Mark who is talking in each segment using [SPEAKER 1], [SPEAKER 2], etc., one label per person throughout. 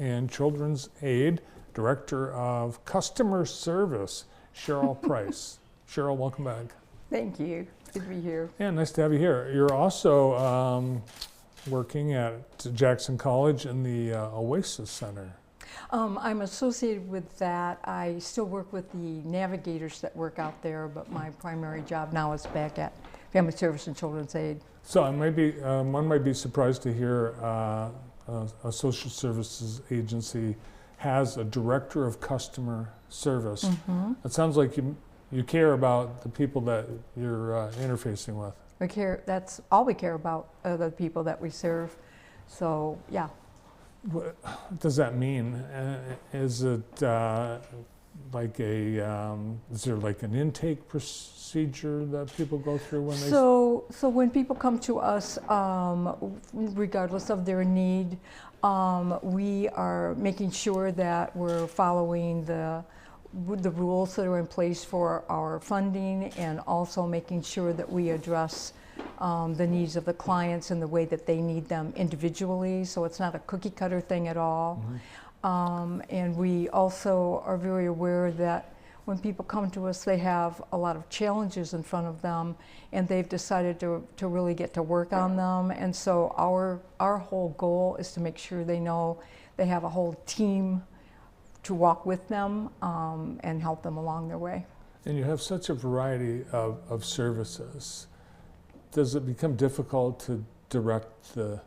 [SPEAKER 1] and Children's Aid, Director of Customer Service, Cheryl Price. Cheryl, welcome back.
[SPEAKER 2] Thank you. Good to be here.
[SPEAKER 1] Yeah, nice to have you here. You're also working at Jackson College in the Oasis Center.
[SPEAKER 2] I'm associated with that. I still work with the navigators that work out there, but my primary job now is back at Family Service and Children's Aid.
[SPEAKER 1] So one might be surprised to hear a social services agency has a director of customer service.
[SPEAKER 2] Mm-hmm.
[SPEAKER 1] It sounds like you care about the people that you're interfacing with.
[SPEAKER 2] We care. That's all we care about, the people that we serve. So yeah.
[SPEAKER 1] What does that mean? Is it like is there like an intake procedure that people go through when they?
[SPEAKER 2] So when people come to us, regardless of their need, we are making sure that we're following the rules that are in place for our funding, and also making sure that we address the needs of the clients in the way that they need them individually. So it's not a cookie cutter thing at all. Mm-hmm. And we also are very aware that when people come to us, they have a lot of challenges in front of them, and they've decided to really get to work on them. And so our whole goal is to make sure they know they have a whole team to walk with them and help them along their way.
[SPEAKER 1] And you have such a variety of services. Does it become difficult to direct the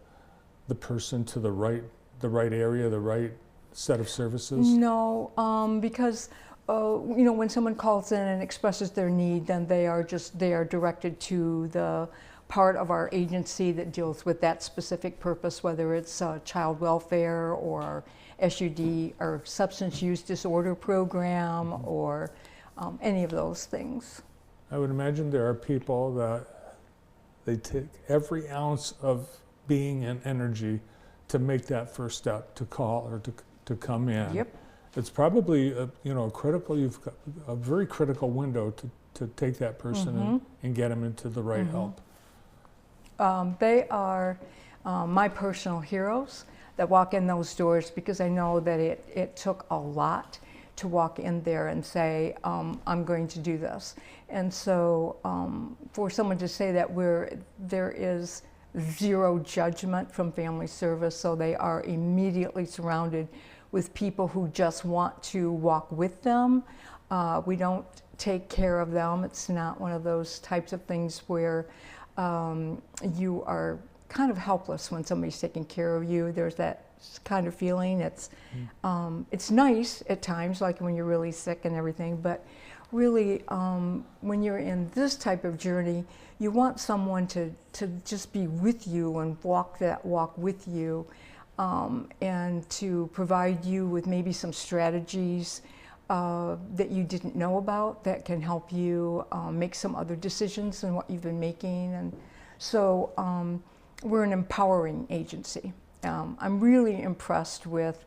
[SPEAKER 1] person to the right area, the right set of services?
[SPEAKER 2] No, because when someone calls in and expresses their need, then they are directed to the part of our agency that deals with that specific purpose, whether it's child welfare or SUD or substance use disorder program or any of those things.
[SPEAKER 1] I would imagine there are people that they take every ounce of being and energy to make that first step, to call or to come in.
[SPEAKER 2] Yep.
[SPEAKER 1] It's probably you've got a very critical window to take that person
[SPEAKER 2] mm-hmm.
[SPEAKER 1] and get them into the right
[SPEAKER 2] mm-hmm.
[SPEAKER 1] help.
[SPEAKER 2] They are my personal heroes that walk in those doors, because I know that it took a lot to walk in there and say, I'm going to do this. And so for someone to say that there is zero judgment from Family Service, so they are immediately surrounded with people who just want to walk with them. We don't take care of them. It's not one of those types of things where you are kind of helpless when somebody's taking care of you. There's that kind of feeling. It's nice at times, like when you're really sick and everything, but really when you're in this type of journey, you want someone to just be with you and walk that walk with you, and to provide you with maybe some strategies that you didn't know about that can help you make some other decisions than what you've been making. And so we're an empowering agency. I'm really impressed with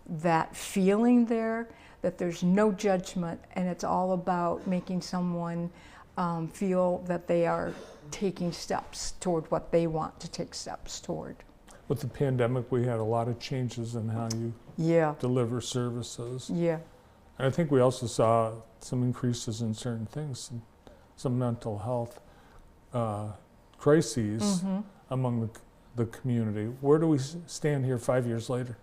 [SPEAKER 2] that feeling there, that there's no judgment, and it's all about making someone feel that they are taking steps toward what they want to take steps toward.
[SPEAKER 1] With the pandemic, we had a lot of changes in how you deliver services.
[SPEAKER 2] Yeah.
[SPEAKER 1] And I think we also saw some increases in certain things, some mental health crises mm-hmm. among the community. Where do we stand here 5 years later?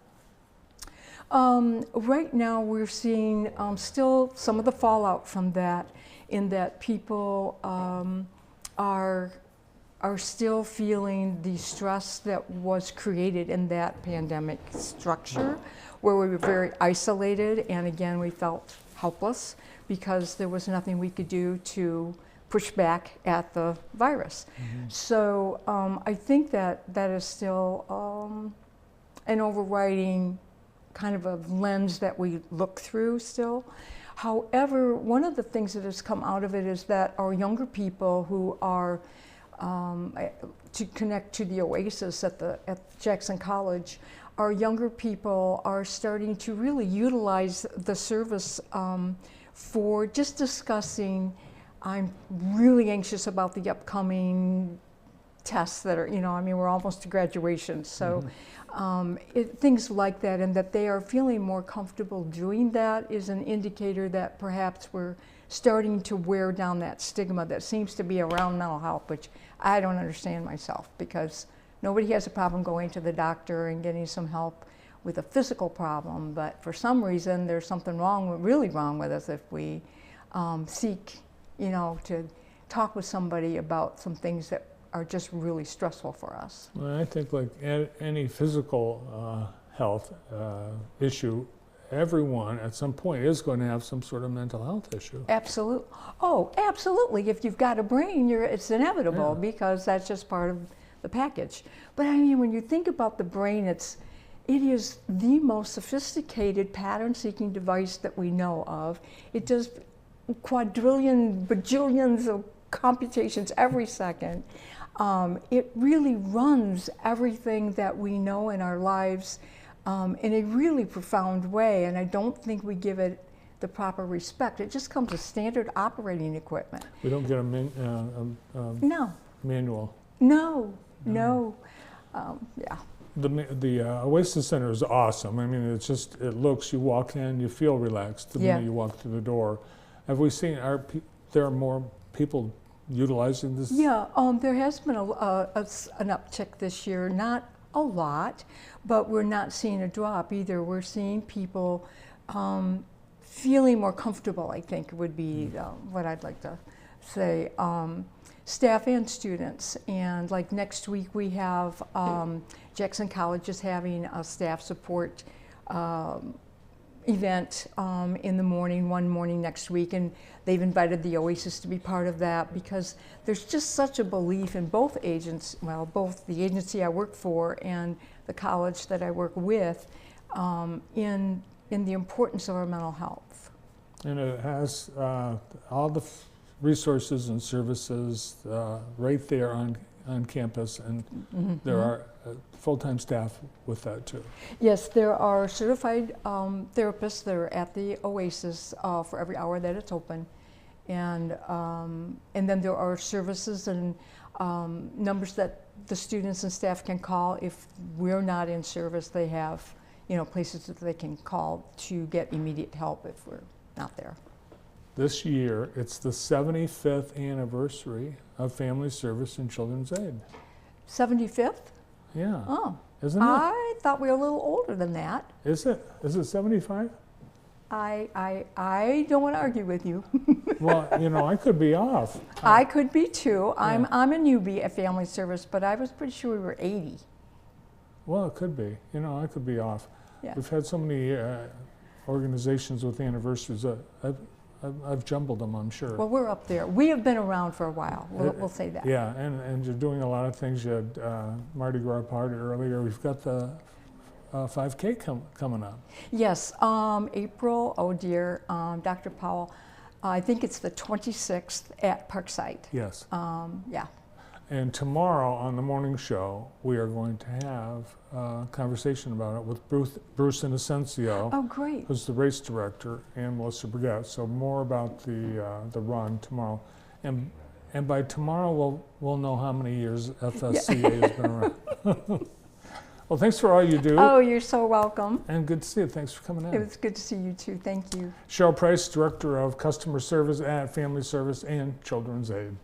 [SPEAKER 2] Right now we're seeing still some of the fallout from that, in that people are still feeling the stress that was created in that pandemic structure, where we were very isolated, and again we felt helpless because there was nothing we could do to push back at the virus. Mm-hmm. So I think that is still an overriding kind of a lens that we look through still. However, one of the things that has come out of it is that our younger people who are, to connect to the Oasis at Jackson College, our younger people are starting to really utilize the service for just discussing, I'm really anxious about the upcoming tests that are, I mean, we're almost to graduation. So things like that, and that they are feeling more comfortable doing that is an indicator that perhaps we're starting to wear down that stigma that seems to be around mental health, which I don't understand myself, because nobody has a problem going to the doctor and getting some help with a physical problem, but for some reason there's something really wrong with us if we seek, to talk with somebody about some things that are just really stressful for us.
[SPEAKER 1] Well, I think like any physical health issue, everyone at some point is going to have some sort of mental health issue.
[SPEAKER 2] Absolutely. Oh, absolutely. If you've got a brain, it's inevitable,
[SPEAKER 1] Yeah.
[SPEAKER 2] because that's just part of the package. But I mean, when you think about the brain, it is the most sophisticated pattern-seeking device that we know of. It does bajillions of computations every second. It really runs everything that we know in our lives in a really profound way, and I don't think we give it the proper respect. It just comes as standard operating equipment.
[SPEAKER 1] We don't get a
[SPEAKER 2] No,
[SPEAKER 1] manual.
[SPEAKER 2] no. Yeah.
[SPEAKER 1] The Oasis Center is awesome. I mean, it looks, you walk in, you feel relaxed the minute you walk through the door. Have we seen, there are more people utilizing this?
[SPEAKER 2] Yeah, there has been an uptick this year, not a lot, but we're not seeing a drop either. We're seeing people feeling more comfortable, I think would be what I'd like to say. Staff and students, and like next week we have Jackson College is having a staff support event in the morning, one morning next week, and they've invited the Oasis to be part of that, because there's just such a belief in both both the agency I work for and the college that I work with in the importance of our mental health.
[SPEAKER 1] And it has all the resources and services right there on campus, and there are full-time staff with that too.
[SPEAKER 2] Yes, there are certified therapists that are at the Oasis for every hour that it's open, and then there are services and numbers that the students and staff can call if we're not in service. They have places that they can call to get immediate help if we're not there.
[SPEAKER 1] This year, it's the 75th anniversary of Family Service and Children's Aid.
[SPEAKER 2] 75th?
[SPEAKER 1] Yeah.
[SPEAKER 2] Oh.
[SPEAKER 1] Isn't it?
[SPEAKER 2] I thought we were a little older than that.
[SPEAKER 1] Is it? Is it 75?
[SPEAKER 2] I don't want to argue with you.
[SPEAKER 1] Well, I could be off.
[SPEAKER 2] I could be too. I'm a newbie at Family Service, but I was pretty sure we were 80.
[SPEAKER 1] Well, it could be. I could be off.
[SPEAKER 2] Yeah.
[SPEAKER 1] We've had so many organizations with anniversaries. I've jumbled them, I'm sure.
[SPEAKER 2] Well, we're up there. We have been around for a while. We'll say that.
[SPEAKER 1] Yeah, and you're doing a lot of things. You had Mardi Gras party earlier. We've got the 5K coming up.
[SPEAKER 2] Yes, April, oh dear, Dr. Powell, I think it's the 26th at Parkside.
[SPEAKER 1] Yes.
[SPEAKER 2] Yeah.
[SPEAKER 1] And tomorrow on the morning show, we are going to have a conversation about it with Bruce Inocencio,
[SPEAKER 2] Oh, great.
[SPEAKER 1] who's the race director, and Melissa Brigette. So more about the run tomorrow, and by tomorrow we'll know how many years FSCA has been around. Well, thanks for all you do.
[SPEAKER 2] Oh, you're so welcome.
[SPEAKER 1] And good to see you. Thanks for coming in.
[SPEAKER 2] It was good to see you too. Thank you.
[SPEAKER 1] Cheryl Price, Director of Customer Service at Family Service and Children's Aid.